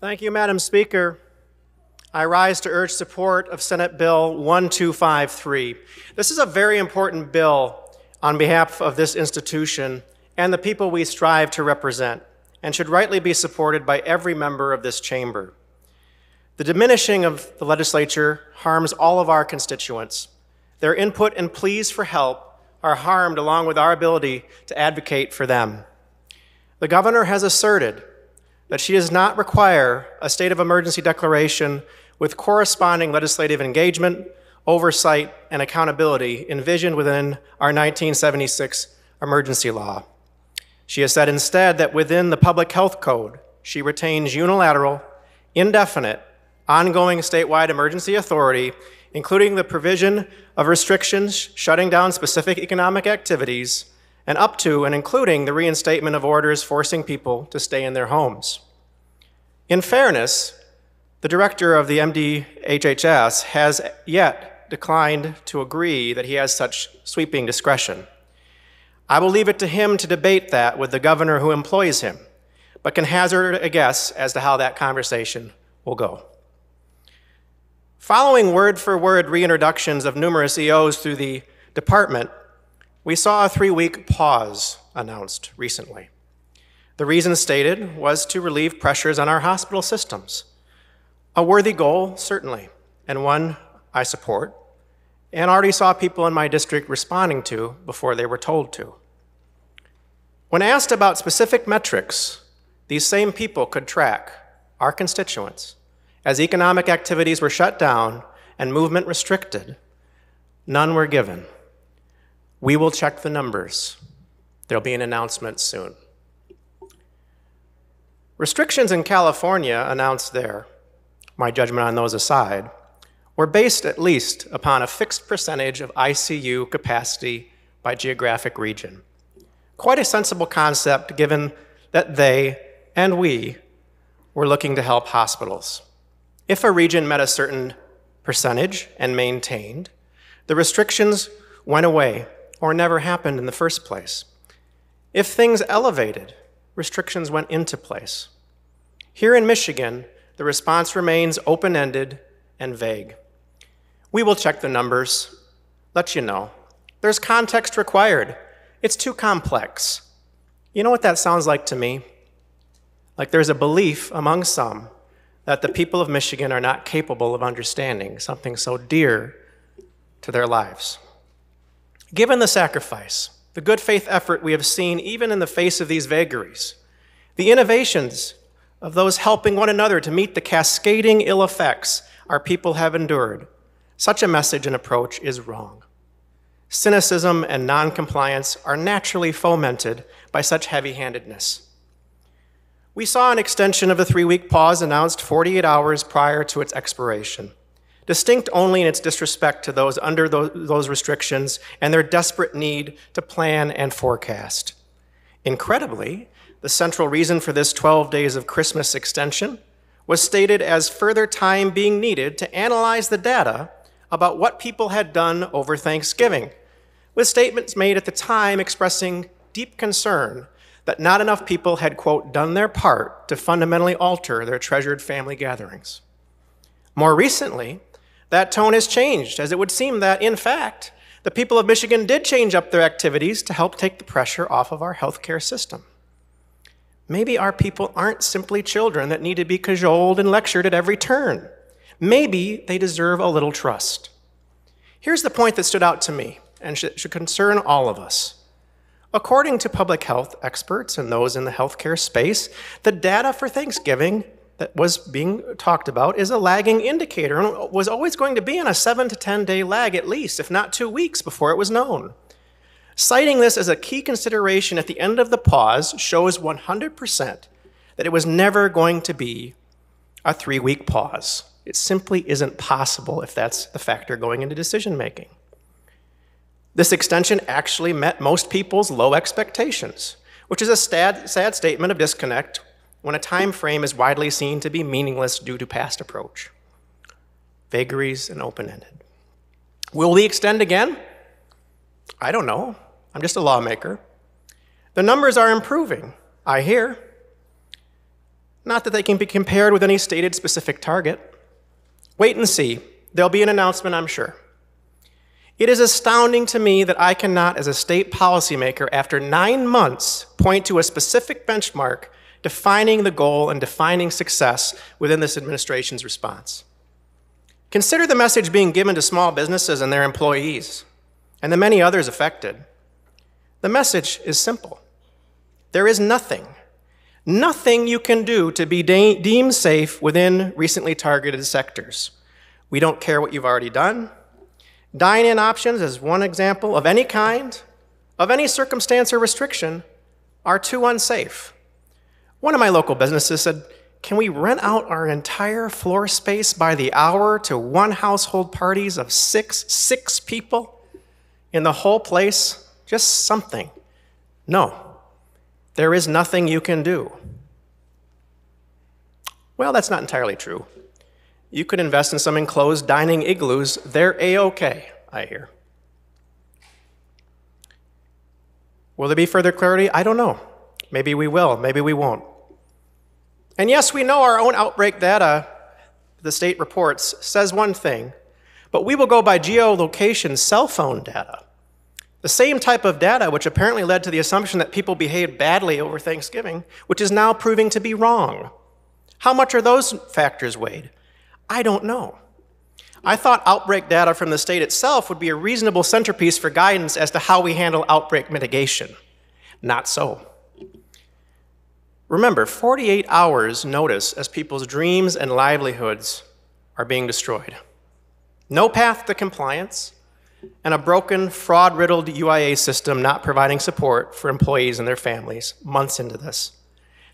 Thank you, Madam Speaker. I rise to urge support of Senate Bill 1253. This is a very important bill on behalf of this institution and the people we strive to represent, and should rightly be supported by every member of this chamber. The diminishing of the legislature harms all of our constituents. Their input and pleas for help are harmed along with our ability to advocate for them. The governor has asserted that she does not require a state of emergency declaration with corresponding legislative engagement, oversight, and accountability envisioned within our 1976 emergency law. She has said instead that within the Public Health Code, she retains unilateral, indefinite, ongoing statewide emergency authority, including the provision of restrictions shutting down specific economic activities, and up to and including the reinstatement of orders forcing people to stay in their homes. In fairness, the director of the MDHHS has yet declined to agree that he has such sweeping discretion. I will leave it to him to debate that with the governor who employs him, but can hazard a guess as to how that conversation will go. Following word-for-word reintroductions of numerous EOs through the department, we saw a 3-week pause announced recently. The reason stated was to relieve pressures on our hospital systems. A worthy goal, certainly, and one I support, and already saw people in my district responding to before they were told to. When asked about specific metrics these same people could track, our constituents, as economic activities were shut down and movement restricted, none were given. We will check the numbers. There'll be an announcement soon. Restrictions in California announced there, my judgment on those aside, were based at least upon a fixed percentage of ICU capacity by geographic region. Quite a sensible concept given that they and we were looking to help hospitals. If a region met a certain percentage and maintained, the restrictions went away or never happened in the first place. If things elevated, restrictions went into place. Here in Michigan, the response remains open-ended and vague. We will check the numbers, let you know. There's context required. It's too complex. You know what that sounds like to me? Like there's a belief among some that the people of Michigan are not capable of understanding something so dear to their lives. Given the sacrifice, the good faith effort we have seen even in the face of these vagaries, the innovations of those helping one another to meet the cascading ill effects our people have endured, such a message and approach is wrong. Cynicism and noncompliance are naturally fomented by such heavy-handedness. We saw an extension of the 3-week pause announced 48 hours prior to its expiration, distinct only in its disrespect to those under those restrictions and their desperate need to plan and forecast. Incredibly, the central reason for this 12 days of Christmas extension was stated as further time being needed to analyze the data about what people had done over Thanksgiving, with statements made at the time expressing deep concern that not enough people had, quote, done their part to fundamentally alter their treasured family gatherings. More recently, that tone has changed, as it would seem that, in fact, the people of Michigan did change up their activities to help take the pressure off of our healthcare system. Maybe our people aren't simply children that need to be cajoled and lectured at every turn. Maybe they deserve a little trust. Here's the point that stood out to me and should concern all of us. According to public health experts and those in the healthcare space, the data for Thanksgiving that was being talked about is a lagging indicator and was always going to be on a 7 to 10 day lag at least, if not 2 weeks before it was known. Citing this as a key consideration at the end of the pause shows 100% that it was never going to be a 3-week pause. It simply isn't possible if that's the factor going into decision making. This extension actually met most people's low expectations, which is a sad statement of disconnect when a time frame is widely seen to be meaningless due to past approach. Vagaries and open-ended. Will we extend again? I don't know. I'm just a lawmaker. The numbers are improving, I hear. Not that they can be compared with any stated specific target. Wait and see. There'll be an announcement, I'm sure. It is astounding to me that I cannot, as a state policymaker, after 9 months, point to a specific benchmark defining the goal and defining success within this administration's response. Consider the message being given to small businesses and their employees, and the many others affected. The message is simple. There is nothing you can do to be deemed safe within recently targeted sectors. We don't care what you've already done. Dine-in options, as one example, of any kind, of any circumstance or restriction, are too unsafe. One of my local businesses said, "Can we rent out our entire floor space by the hour to one household parties of six people in the whole place? Just something." No, there is nothing you can do. Well, that's not entirely true. You could invest in some enclosed dining igloos. They're A-OK, I hear. Will there be further clarity? I don't know. Maybe we will, maybe we won't. And yes, we know our own outbreak data, the state reports, says one thing, but we will go by geolocation cell phone data. The same type of data which apparently led to the assumption that people behaved badly over Thanksgiving, which is now proving to be wrong. How much are those factors weighed? I don't know. I thought outbreak data from the state itself would be a reasonable centerpiece for guidance as to how we handle outbreak mitigation. Not so. Remember, 48 hours notice as people's dreams and livelihoods are being destroyed. No path to compliance, and a broken, fraud-riddled UIA system not providing support for employees and their families months into this.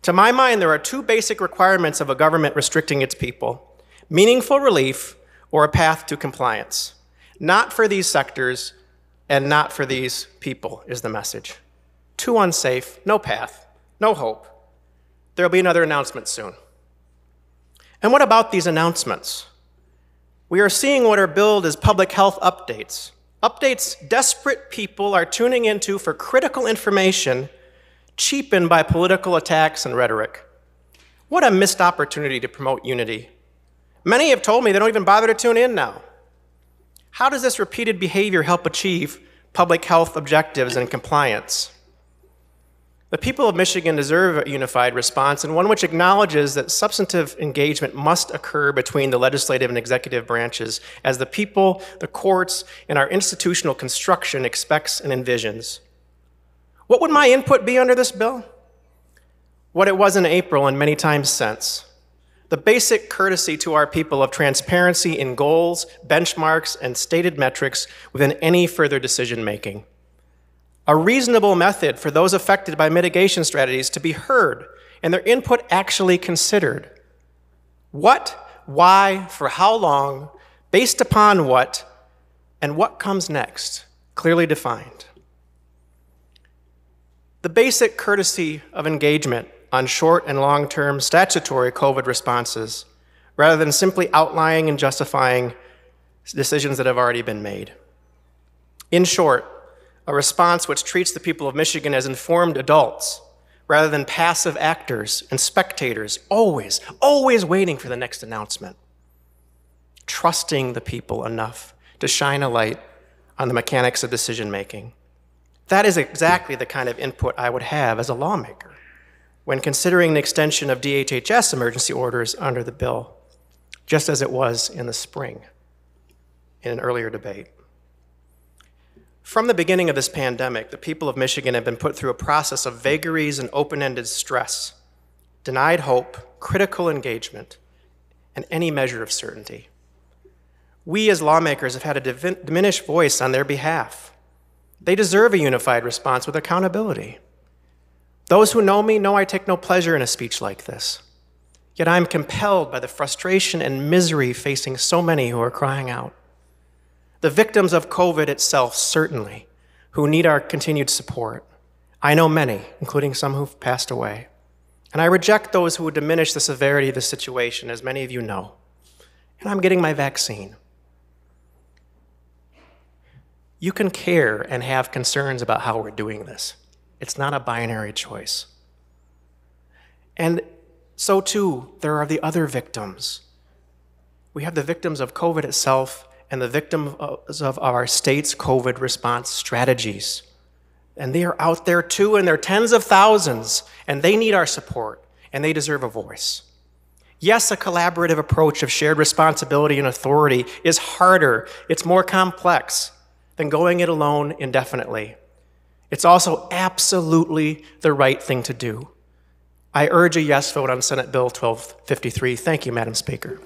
To my mind, there are two basic requirements of a government restricting its people: meaningful relief or a path to compliance. Not for these sectors and not for these people is the message. Too unsafe, no path, no hope. There'll be another announcement soon. And what about these announcements? We are seeing what are billed as public health updates. Updates desperate people are tuning into for critical information cheapened by political attacks and rhetoric. What a missed opportunity to promote unity. Many have told me they don't even bother to tune in now. How does this repeated behavior help achieve public health objectives and compliance? The people of Michigan deserve a unified response, and one which acknowledges that substantive engagement must occur between the legislative and executive branches as the people, the courts, and our institutional construction expects and envisions. What would my input be under this bill? What it was in April and many times since. The basic courtesy to our people of transparency in goals, benchmarks, and stated metrics within any further decision-making. A reasonable method for those affected by mitigation strategies to be heard and their input actually considered. What, why, for how long, based upon what, and what comes next, clearly defined. The basic courtesy of engagement on short and long-term statutory COVID responses, rather than simply outlining and justifying decisions that have already been made. In short, a response which treats the people of Michigan as informed adults, rather than passive actors and spectators, always waiting for the next announcement. Trusting the people enough to shine a light on the mechanics of decision-making. That is exactly the kind of input I would have as a lawmaker when considering the extension of DHHS emergency orders under the bill, just as it was in the spring in an earlier debate. From the beginning of this pandemic, the people of Michigan have been put through a process of vagaries and open-ended stress, denied hope, critical engagement, and any measure of certainty. We as lawmakers have had a diminished voice on their behalf. They deserve a unified response with accountability. Those who know me know I take no pleasure in a speech like this. Yet I am compelled by the frustration and misery facing so many who are crying out. The victims of COVID itself, certainly, who need our continued support. I know many, including some who've passed away. And I reject those who would diminish the severity of the situation, as many of you know. And I'm getting my vaccine. You can care and have concerns about how we're doing this. It's not a binary choice. And So too, there are the other victims. We have the victims of COVID itself and the victims of our state's COVID response strategies. And they are out there too, and they're tens of thousands, and they need our support, and they deserve a voice. Yes, a collaborative approach of shared responsibility and authority is harder, it's more complex than going it alone indefinitely. It's also absolutely the right thing to do. I urge a yes vote on Senate Bill 1253. Thank you, Madam Speaker.